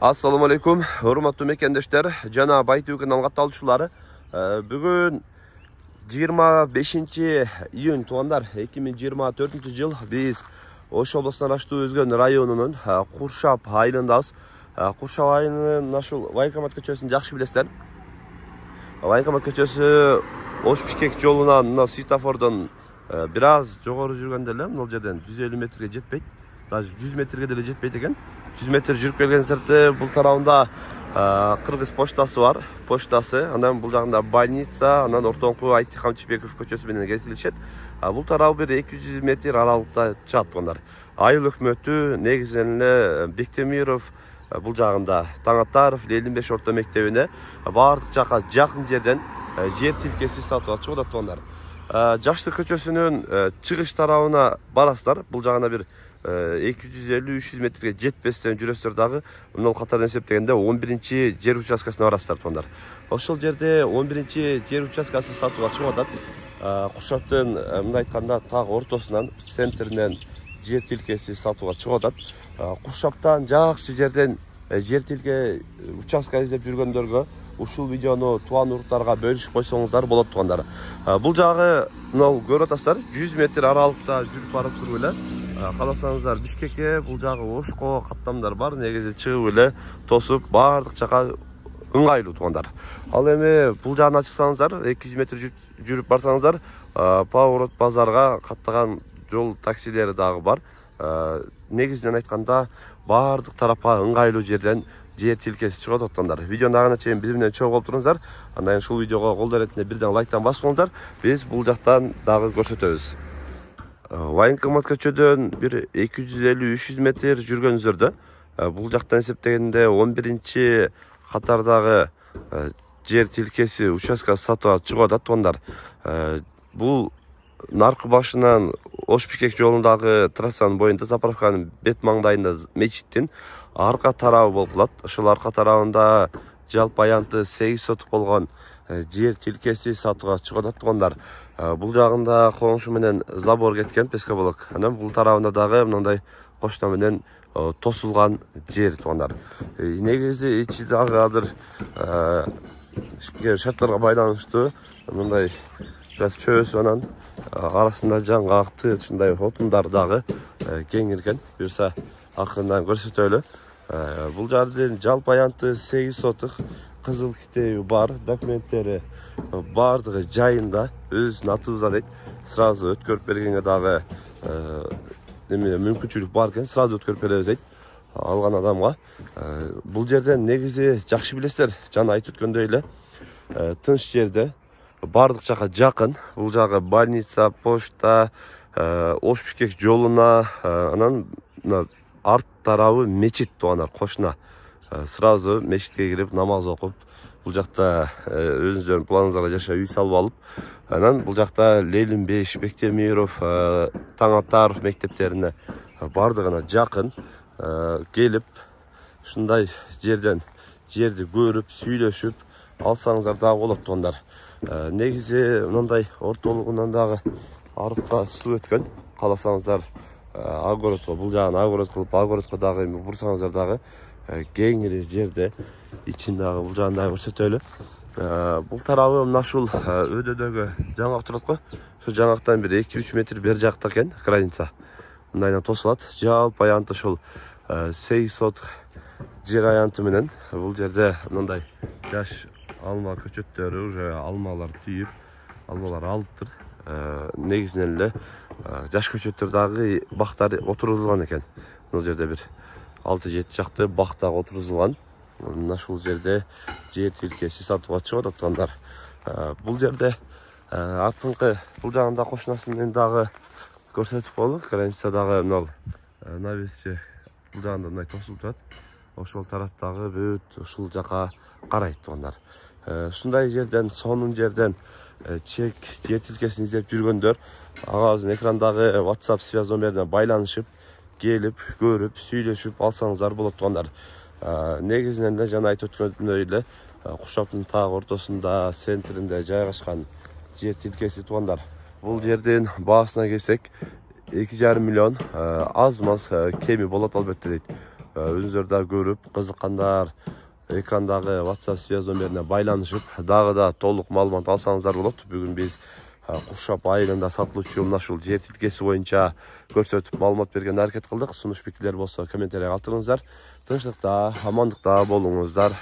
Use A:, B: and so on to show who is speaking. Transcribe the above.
A: Assalamu alaikum, hurmatly mekendешler, жана Байтүү каналга катталуучулары. Бүгүн 25-iyun туугандар 2024 жыл биз Ош областынан Аштуу өзгөн районунун Куршап айылындабыз. Куршап айылынын ушул Военкомат көчөсүн жакшы билесиздер. Военкомат көчөсү Ош Пикек жолунан мына светофордон бир аз жогору жүргөндө эле бул жерден 150 метрге жетпейт. Даже 100 метрге деле жетпейт экен. 100 метр жүрүп келгенсерде бул тарабында Кыргыз почтасы бар. Почтасы, андан бул жагында больница, андан ортоңку Айти Камчыбеков көчөсү менен кесилишет. Бул тарабы бир 200 метр аралыкта чыгат тугандар. Айыл өкмөтү негизинен эле Бектемиров бул жагында Таңатаров Лелинбеш орто мектебине баардык жака жакын жерден жер тилкеси сатып чыгат тугандар. Жаштык көчөсүнүн чыгыш тарабына барасыздар. Бул жагына бир 250-300 метрге жетпестен жүрөсүздөр дагы мына катардан эсептегенде 11-чи жер участкасына барасыздар тугандар. Ошол жерде 11-чи жер участкасы сатууга чыгып атат. Куршаптын мындай айтканда так ортосунан центринен жер тилкеси сатууга чыгып атат. Куршаптан жакшы жерден жер тилке участка издеп жүргөндөргө ушул видеону тууан уруттарга бөлүшүп койсоңуздар болот тугандар. Бул жагы мына көрүп атасыздар, 100 метр аралыкта жүрүп барып туруп эле кааласаңыздар Бишкекке, бул жагы Ошко каттамдар бар. Негизи чыгып эле тосуп баардык жака ыңгайлуу тугандар. Ал эми бул жагына чыксаңыздар, 200 метр жүрүп барсаңыздар, поворот базарга каттаган жол таксилери дагы бар. Негизинен айтканда баардык тарапка ыңгайлуу жерден жер тилкеси чыгып атат. Видеону дагы чейин биз менен чогуу болуп туруңуздар. Андан кийин ушул видеого колдор ретинде бирден лайктан басып коюңуздар. Биз бул жактан дагы көрсөтөбүз. Военкомат көчөдөн бир 250-300 метр жүргөнүзөрдө бул жактан эсептегенде 11-чи катардагы жер тилкеси участкасы сатууга чыгып атат тугандар. Бул наркы башынан Ош Пикек жолундагы трассанын боюнда заправканын бет маңдайында мечиттин арка тарабы болуп калат. Ошол арка тарабында жалпы аянты 8 сотук болгон жер тилкеси сатууга чыгып атат тугандар. Бул жагында коңшу менен забор кеткен, пескоблок. Анан бул тарабында дагы мындай кошуна менен тосулган жер тугандар. Негизи ичи дагы азыр шарттарга байланыштуу мындай бираз чөбөсү анан арасында жаңгакты ушундай отундар дагы кеңирген. Буюрса акырындан көрсөтөлү. Бул жердин жалпы аянты 8 сотук кызыл китеби бар, документтери баардыгы жайында, өзүнүн атыбызда дейт. Сразу өткөрүп бергенге дагы мүмкүнчүлүк бар экен, сразу өткөрүп беребиз дейт алган адамга. Бул жерден негизи жакшы билесиздер, жана айтып өткөндөй эле тынч жерде баардык жака жакын. Бул жагы больница, почта, Ош Пикек жолуна, анан арт тарабы мечит тугандар, кошуна. Сразу мечитке кирип намаз окуп, бул жакта өзүңүздөрдүн планыңыздарга жаша үй салып алып, анан бул жакта Лелинбеш, Бектемиров, Таңатаров мектептерине баардыгына жакын келип, ушундай жерден жерди көрүп, сүйлөшүп алсаңыздар дагы болот тугандар. Негизи мындай ортолугунан дагы арыкка суу өткөн. Кааласаңыздар огородко, бул жагын огород кылып, огородко дагы бурсаңыздар дагы кеңири жерде ичин дагы бул жагын дагы көрсөтөлү. Бул тарабы мына ушул өдөдөгү жаңгак турат го. Ошол жаңгактан бир 2-3 метр бер жакта экен граница. Мындайдан тосулат. Жалпы аянты ушул 8 сотук жер аянты менен бул жерде мындай жаш алма көчөттөрү, уже алмалар түйүп, алмалар алыптыр. Негизинен эле жаш көчөттөр дагы бактар отурулган экен. Бул жерде бир 6-7 жакты бак дагы отурулган. Мына ушул жерде жер тилкеси сатууга чыгып атат тугандар. Бул жерде артыңкы бул жагында кошунасын дагы көрсөтүп коелу. Граница дагы мына навесче бул жагында мындай тосулуп турат. Ошол тараптагы бүт ушул жака карайт тугандар. Ушундай жерден, сонун жерден чек жер тилкесин издеп жүргөндөр агабыздын экрандагы WhatsApp связь номерине байланышып, келип, көрүп, сүйлөшүп алсаңыздар болот тугандар. Негизинен эле жана айтып өткөндөй эле Куршаптын так ортосунда, центринде жайгашкан жер тилкеси тугандар. Бул жердин баасына келсек 2,5 миллион, аз-маз кеми болот албетте дейт. Өзүңүздөр да көрүп кызыккандар экрандагы WhatsApp связь номерине байланышып, дагы да толук маалымат алсаңыздар болот. Бүгүн биз Куршап айылында сатылуучу мына ушул жер тилкеси боюнча көрсөтүп маалымат берген аракет кылдык. Сунуш пикирлер болсо комментарий калтырыңыздар. Тынчтыкта, амандыкта болуңуздар.